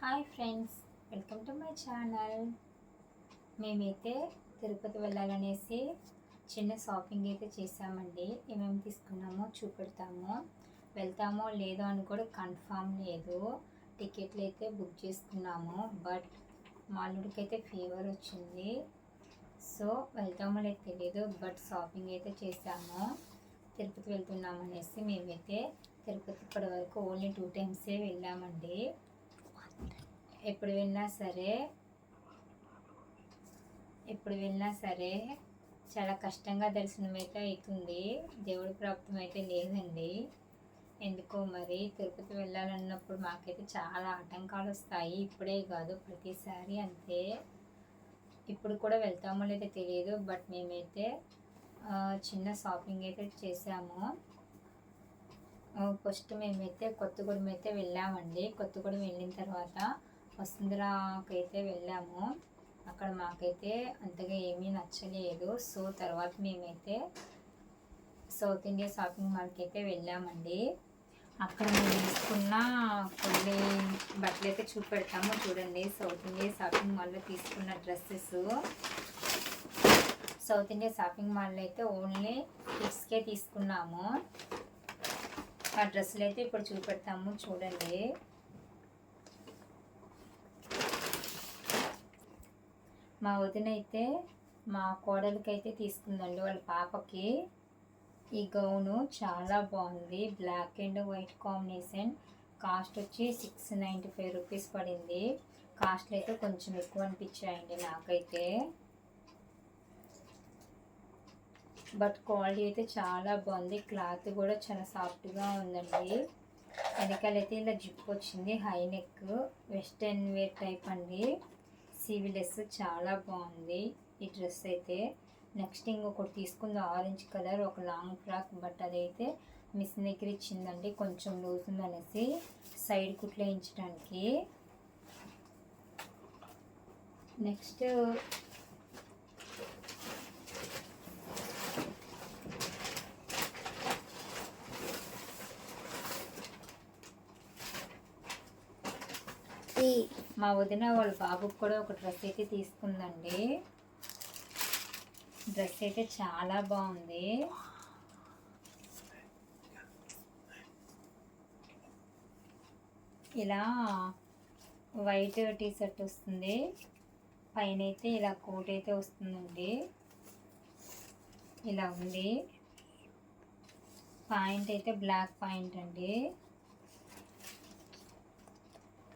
Hi friends, welcome to my channel. మేమైతే తిరుపతి వెళ్ళాలనేసి చిన్న shopping అయితే చేసామండి. ఏమేమి తీసుకున్నామో చూపెడతాము. వెళ్తామో లేదో అని కూడా కన్ఫామ్ లేదు. టికెట్లు అయితే బుక్ చేసుకున్నాము, బట్ మా అల్లుడికి అయితే ఫీవర్ వచ్చింది. సో వెళ్తామో లేదో తెలియదు, బట్ షాపింగ్ అయితే చేసాము. తిరుపతి వెళ్తున్నాము అనేసి మేమైతే తిరుపతి ఇప్పటి వరకు ఓన్లీ 2 టైమ్సే వెళ్ళామండి. ఎప్పుడు వెళ్ళినా సరే చాలా కష్టంగా దర్శనం అయితే అవుతుంది. దేవుడి ప్రాప్తం అయితే లేదండి. ఎందుకో మరి తిరుపతి వెళ్ళాలన్నప్పుడు మాకైతే చాలా ఆటంకాలు వస్తాయి. ఇప్పుడే కాదు, ప్రతిసారి అంతే. ఇప్పుడు కూడా వెళ్తామో లేదో తెలియదు, బట్ మేమైతే చిన్న షాపింగ్ అయితే చేసాము. ఫస్ట్ మేమైతే కొత్తగూడెం అయితే వెళ్ళామండి. కొత్తగూడెం వెళ్ళిన తర్వాత వసుంధరాకి అయితే వెళ్ళాము. అక్కడ మాకైతే అంతగా ఏమీ నచ్చలేదు. సో తర్వాత మేమైతే సౌత్ ఇండియా షాపింగ్ మాల్కి అయితే వెళ్ళామండి. అక్కడ మేము తీసుకున్న కొన్ని బట్టలు అయితే చూపెడతాము చూడండి. సౌత్ ఇండియా షాపింగ్ మాల్లో తీసుకున్న డ్రెస్సెస్. సౌత్ ఇండియా షాపింగ్ మాల్లో అయితే ఓన్లీ కిడ్స్కే తీసుకున్నాము. ఆ డ్రెస్సులు అయితే ఇప్పుడు చూపెడతాము చూడండి. మా వదిన అయితే మా కోడలికి అయితే తీసుకుందండి, వాళ్ళ పాపకి. ఈ గౌను చాలా బాగుంది, black and white combination. Cost వచ్చి 695 రూపీస్ పడింది. కాస్ట్లు అయితే కొంచెం ఎక్కువ అనిపించాయండి నాకైతే, బట్ క్వాలిటీ అయితే చాలా బాగుంది. క్లాత్ కూడా చాలా సాఫ్ట్గా ఉందండి. వెనకాలైతే ఇలా జిప్ వచ్చింది, high neck, western wear type అండి. సివిలెస్ చాలా బాగుంది ఈ డ్రెస్ అయితే. నెక్స్ట్ ఇంకొకటి తీసుకుంది ఆరెంజ్ కలర్, ఒక లాంగ్ ఫ్రాక్, బట్ అదైతే మిషన్ దగ్గర ఇచ్చిందండి, కొంచెం లూజ్ ఉందనేసి సైడ్ కుట్లు వేయించడానికి. నెక్స్ట్ మా వదిన వాళ్ళ బాబుకి కూడా ఒక డ్రెస్ అయితే తీసుకుందండి. డ్రెస్ అయితే చాలా బాగుంది. ఇలా వైట్ టీ షర్ట్ వస్తుంది, పైన అయితే ఇలా కోట్ అయితే వస్తుందండి. ఇలా ఉంది. పాయింట్ అయితే బ్లాక్ పాయింట్ అండి.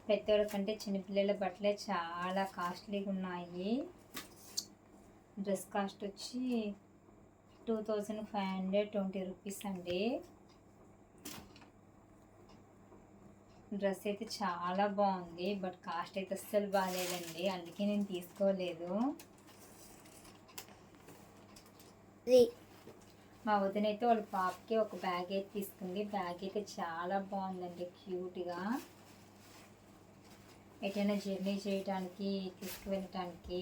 పెద్దోళ్ళ కంటే చిన్నపిల్లల బట్టలే చాలా కాస్ట్లీగా ఉన్నాయి. డ్రెస్ కాస్ట్ వచ్చి 2520 రూపీస్ అండి. డ్రెస్ అయితే చాలా బాగుంది, బట్ కాస్ట్ అయితే అస్సలు బాగాలేదండి, అందుకే నేను తీసుకోలేదు. మా వదిన అయితే వాళ్ళ పాపకి ఒక బ్యాగ్ అయితే తీసుకుంది. బ్యాగ్ అయితే చాలా బాగుందండి, క్యూట్గా. ఎటైనా జర్నీ చేయడానికి, తీసుకువెళ్ళటానికి.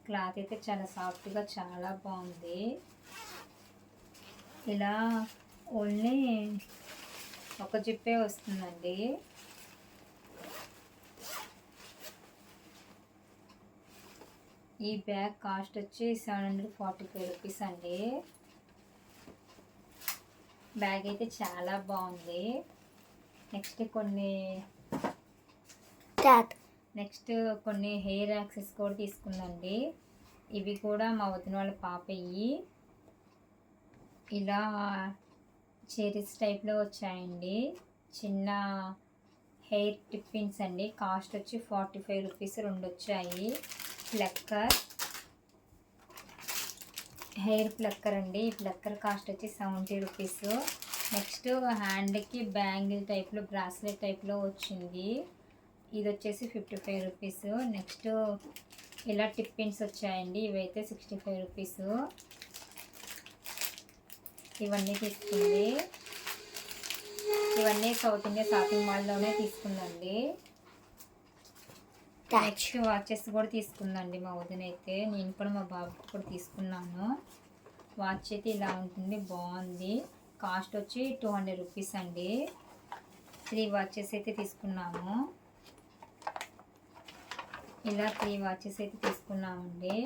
క్లాత్ అయితే చాలా సాఫ్ట్గా చాలా బాగుంది. ఇలా ఓన్లీ ఒక జిప్పే వస్తుందండి. ఈ బ్యాగ్ కాస్ట్ వచ్చి 745 రూపీస్ అండి. బ్యాగ్ అయితే చాలా బాగుంది. నెక్స్ట్ కొన్ని హెయిర్ యాక్సెస్ కూడా తీసుకుందండి. ఇవి కూడా మా వదిన వాళ్ళ పాపయ్యి. ఇలా చెరీస్ టైప్లో వచ్చాయండి, చిన్న హెయిర్ టిప్పిన్స్ అండి. కాస్ట్ వచ్చి 45 రూపీస్ రెండు వచ్చాయి. హెయిర్ ప్లక్కర్ అండి. ఈ ప్లక్కర్ కాస్ట్ వచ్చి 70 రూపీస్. నెక్స్ట్ హ్యాండ్కి బ్యాంగిల్ టైప్లో, బ్రాస్లెట్ టైప్లో వచ్చింది, ఇది వచ్చేసి 55 రూపీస్. నెక్స్ట్ ఇలా టిప్పిన్స్ వచ్చాయండి, ఇవైతే 65 రూపీస్. ఇవన్నీ తీసుకుంది. ఇవన్నీ సౌత్ ఇండియా షాపింగ్ మాల్లోనే తీసుకుందండి. నెక్స్ట్ వాచెస్ కూడా తీసుకుందండి మా వదిన అయితే. నేను కూడా మా బాబుకి కూడా తీసుకున్నాను. వాచ్ అయితే ఇలా ఉంటుంది, బాగుంది. కాస్ట్ వచ్చి 200 రూపీస్ అండి. 3 వాచెస్ అయితే తీసుకున్నాము. ఇలా 3 వాచెస్ అయితే తీసుకున్నామండి.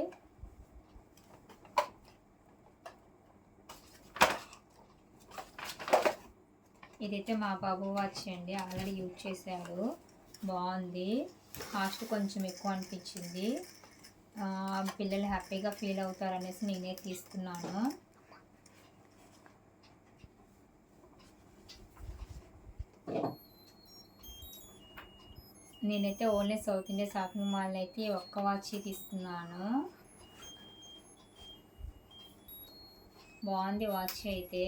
ఇదైతే మా బాబు వాచ్ అండి, ఆల్రెడీ యూజ్ చేశాడు, బాగుంది. కాస్ట్ కొంచెం ఎక్కువ అనిపించింది. పిల్లలు హ్యాపీగా ఫీల్ అవుతారనేసి నేనే తీసుకున్నాను. నేనైతే only south India shopping mall అయితే ఒక్క వాచ్ తీసుకున్నాను. బాగుంది వాచ్ అయితే.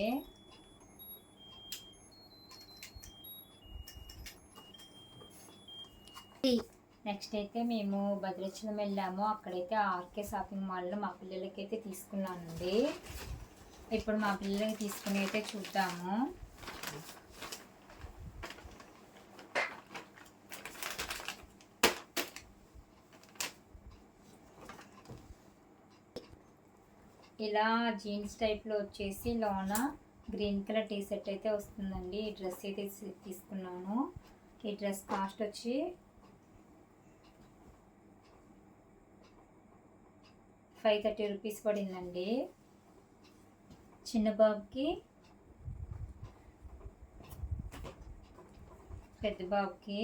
నెక్స్ట్ అయితే మేము భద్రాచలం వెళ్ళాము. అక్కడైతే ఆర్కే షాపింగ్ మాల్లో మా పిల్లలకి అయితే తీసుకున్నానండి. ఇప్పుడు మా పిల్లలకి తీసుకుని అయితే చూద్దాము. ఇలా జీన్స్ టైప్లో వచ్చేసి లోన గ్రీన్ కలర్ టీ షర్ట్ అయితే వస్తుందండి. ఈ డ్రెస్ అయితే తీసుకున్నాను. ఈ డ్రెస్ కాస్ట్ వచ్చి 530 రూపీస్ పడిందండి. చిన్న బాబుకి, పెద్ద బాబుకి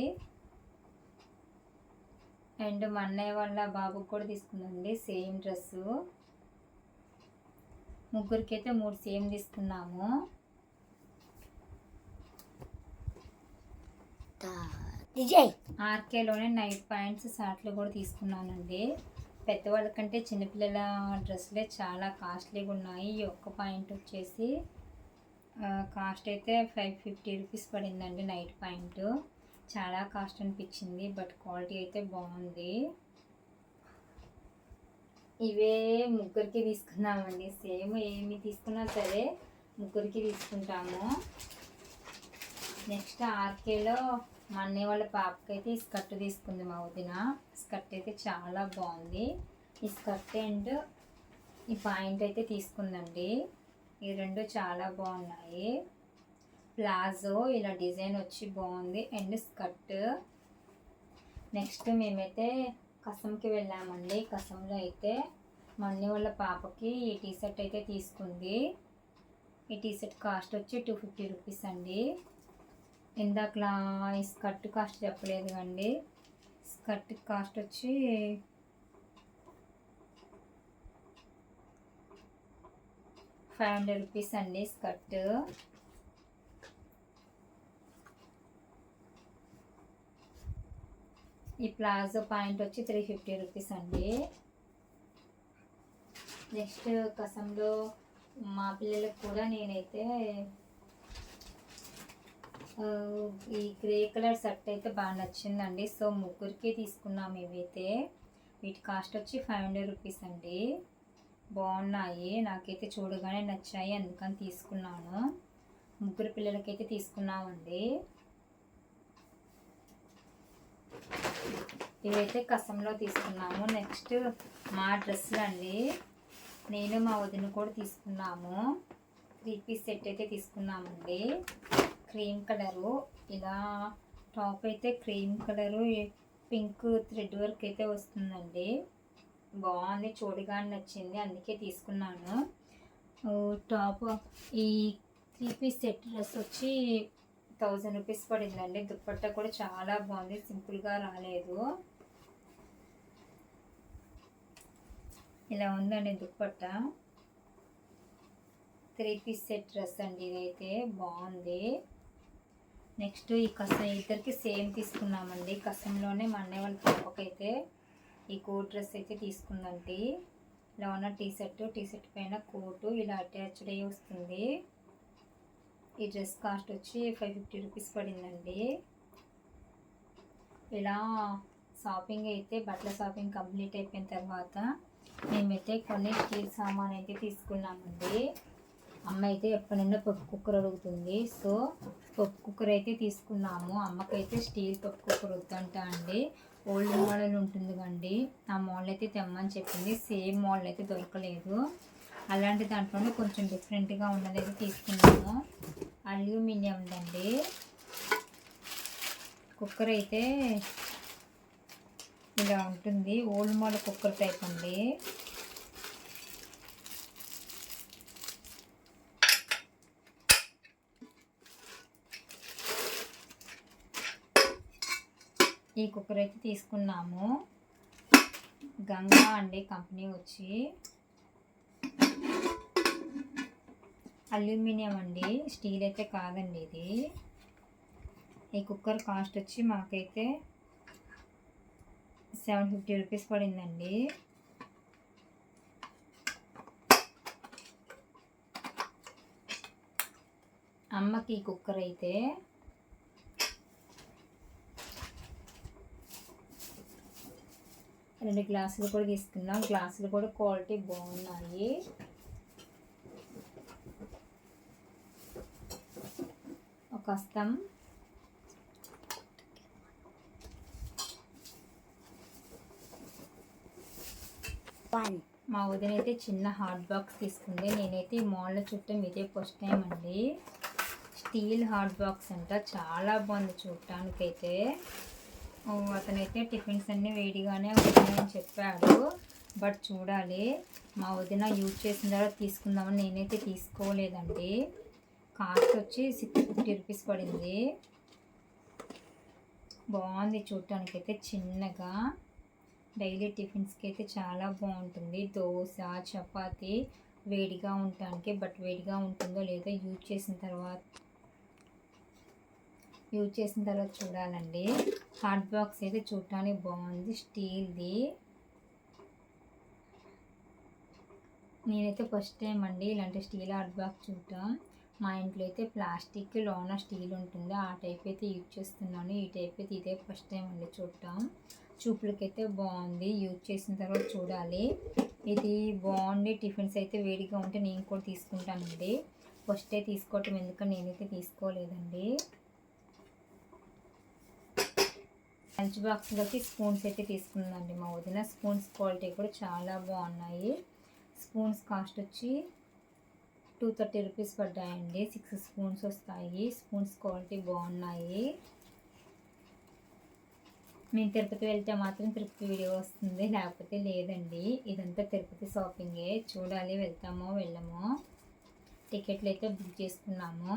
అండ్ మా అన్నయ్య వాళ్ళ బాబుకి కూడా తీసుకుందండి సేమ్ డ్రెస్సు. ముగ్గురికి అయితే 3 సేమ్ తీసుకున్నాము. ఆర్కేలోనే నైట్ ప్యాంట్స్ షార్ట్లు కూడా తీసుకున్నానండి. పెద్దవాళ్ళకంటే చిన్నపిల్లల డ్రెస్సులే చాలా కాస్ట్లీగా ఉన్నాయి. ఈ ఒక్క పాయింట్ వచ్చేసి కాస్ట్ అయితే 550 రూపీస్ పడిందండి. నైట్ పాయింట్ చాలా కాస్ట్ అనిపించింది, బట్ క్వాలిటీ అయితే బాగుంది. ఇవే ముగ్గురికి తీసుకున్నామండి. సేమ్ ఏమి తీసుకున్నా సరే ముగ్గురికి తీసుకుంటాము. నెక్స్ట్ ఆర్కేలో మా అన్నయ్య వాళ్ళ పాపకి అయితే ఈ స్కర్ట్ తీసుకుంది మా వదిన. స్కర్ట్ అయితే చాలా బాగుంది. ఈ స్కర్ట్ అండ్ ఈ పాయింట్ అయితే తీసుకుందండి. ఈ రెండు చాలా బాగున్నాయి. ప్లాజో ఇలా డిజైన్ వచ్చి బాగుంది అండ్ స్కర్ట్. నెక్స్ట్ మేమైతే కసంకి వెళ్ళామండి. కసంలో అయితే మా అన్నయ్య వాళ్ళ పాపకి ఈ టీ షర్ట్ అయితే తీసుకుంది. ఈ టీ షర్ట్ కాస్ట్ వచ్చి 250 రూపీస్ అండి. ఇందాకలా ఈ స్కర్ట్ కాస్ట్ చెప్పలేదు అండి. స్కర్ట్ కాస్ట్ వచ్చి 500 రూపీస్ అండి స్కర్ట్. ఈ ప్లాజో పాయింట్ వచ్చి 350 రూపీస్ అండి. నెక్స్ట్ కసంలో మా పిల్లలకు కూడా నేనైతే ఈ గ్రే కలర్ షర్ట్ అయితే బాగా నచ్చిందండి. సో ముగ్గురికి తీసుకున్నాము. ఇవైతే వీటి కాస్ట్ వచ్చి 500 రూపీస్ అండి. బాగున్నాయి, నాకైతే చూడగానే నచ్చాయి, అందుకని తీసుకున్నాను. ముగ్గురు పిల్లలకైతే తీసుకున్నామండి. ఇవైతే కసంలో తీసుకున్నాము. నెక్స్ట్ మా డ్రెస్సులు అండి. నేను మా వదిన కూడా తీసుకున్నాము. 3 పీస్ సెట్ అయితే తీసుకున్నామండి. క్రీమ్ కలరు, ఇలా టాప్ అయితే cream colour pink thread work అయితే వస్తుందండి. బాగుంది, చూడగానే నచ్చింది, అందుకే తీసుకున్నాను. టాప్ ఈ 3 పీస్ సెట్ డ్రెస్ వచ్చి 1000 రూపీస్ పడిందండి. దుప్పట్టా కూడా చాలా బాగుంది, సింపుల్గా రాలేదు. ఇలా ఉందండి దుప్పట్టా. 3 పీస్ సెట్ డ్రెస్ అండి ఇదైతే, బాగుంది. నెక్స్ట్ ఈ కసం ఇద్దరికి సేమ్ తీసుకున్నామండి. కసంలోనే మా అన్నయ్య వాళ్ళ పాపకైతే ఈ కోట్ డ్రెస్ అయితే తీసుకుందండి. ఇలా ఉన్న టీ షర్ట్ పైన కోటు ఇలా అటాచ్డ్ అయ్యి వస్తుంది. ఈ డ్రెస్ కాస్ట్ వచ్చి 550 రూపీస్ పడిందండి. ఇలా షాపింగ్ అయితే బట్టల షాపింగ్ కంప్లీట్ అయిపోయిన తర్వాత మేమైతే కొన్ని స్టీల్ సామాన్ అయితే తీసుకున్నామండి. అమ్మ అయితే ఎప్పటి నుండో పప్పు కుక్కర్ అడుగుతుంది. సో పప్పు కుక్కర్ అయితే తీసుకున్నాము. అమ్మకైతే స్టీల్ పప్పు కుక్కర్ వద్దంట అండి. ఓల్డ్ మోడల్ ఉంటుంది కండి, ఆ మోడల్ అయితే తెమ్మని చెప్పింది. సేమ్ మోడల్ అయితే దొరకలేదు. అలాంటి దాంట్లోనే కొంచెం డిఫరెంట్గా ఉన్నది అయితే తీసుకున్నాము. అల్యూమినియందండి కుక్కర్ అయితే ఇలా ఉంటుంది. ఓల్డ్ మోడల్ కుక్కర్ టైప్ అండి. ఈ కుక్కర్ అయితే తీసుకున్నాము. గంగా అండి కంపెనీ వచ్చి. అల్యూమినియం అండి, స్టీల్ అయితే కాదండి ఇది. ఈ కుక్కర్ కాస్ట్ వచ్చి మాకైతే 750 రూపీస్ పడిందండి. అమ్మకి ఈ కుక్కర్ అయితే 2 గ్లాసులు కూడా తీసుకున్నాం. గ్లాసులు కూడా క్వాలిటీ బాగున్నాయి. ఒక హస్తం, మా వదిన అయితే చిన్న హాట్ బాక్స్ తీసుకుంది. నేనైతే ఈ మోడల్ చుట్టం ఇదే ఫస్ట్ టైం అండి. స్టీల్ హాట్ బాక్స్ అంట, చాలా బాగుంది చూడటానికైతే. అతనైతే టిఫిన్స్ అన్నీ వేడిగానే ఉంటాయని చెప్పాడు. బట్ చూడాలి, మా వదిన యూజ్ చేసిన తర్వాత తీసుకుందామని నేనైతే తీసుకోలేదండి. కాస్ట్ వచ్చి 650 రూపీస్ పడింది. బాగుంది చూడటానికైతే. చిన్నగా డైలీ టిఫిన్స్కి అయితే చాలా బాగుంటుంది. దోశ, చపాతి వేడిగా ఉండటానికి. బట్ వేడిగా ఉంటుందో లేదో యూజ్ చేసిన తర్వాత చూడాలండి. హాట్ బాక్స్ అయితే చూడటానికి బాగుంది, స్టీల్ది. నేనైతే ఫస్ట్ టైం అండి ఇలాంటి స్టీల్ హాట్ బాక్స్ చూడటం. మా ఇంట్లో అయితే ప్లాస్టిక్ లోన స్టీల్ ఉంటుంది, ఆ టైప్ అయితే యూజ్ చేస్తున్నాను. ఈ టైప్ అయితే ఇదే ఫస్ట్ టైం అండి చూడటం. చూపులకైతే బాగుంది, యూజ్ చేసిన తర్వాత చూడాలి. ఇది బాగుంది. టిఫిన్స్ అయితే వేడిగా ఉంటే నేను కూడా తీసుకుంటానండి. ఫస్టే తీసుకోవటం ఎందుకని నేనైతే తీసుకోలేదండి. లంచ్ బాక్స్లోకి స్పూన్స్ అయితే తీసుకుందండి మా వదిన. స్పూన్స్ క్వాలిటీ కూడా చాలా బాగున్నాయి. స్పూన్స్ కాస్ట్ వచ్చి 230 రూపీస్ పడ్డాయండి. 6 స్పూన్స్ వస్తాయి. స్పూన్స్ క్వాలిటీ బాగున్నాయి. మేము తిరుపతి వెళ్తే మాత్రం తిరుపతి వీడియో వస్తుంది, లేకపోతే లేదండి. ఇదంతా తిరుపతి షాపింగే. చూడాలి వెళ్తామో వెళ్ళమో. టికెట్లు అయితే బుక్ చేసుకున్నాము.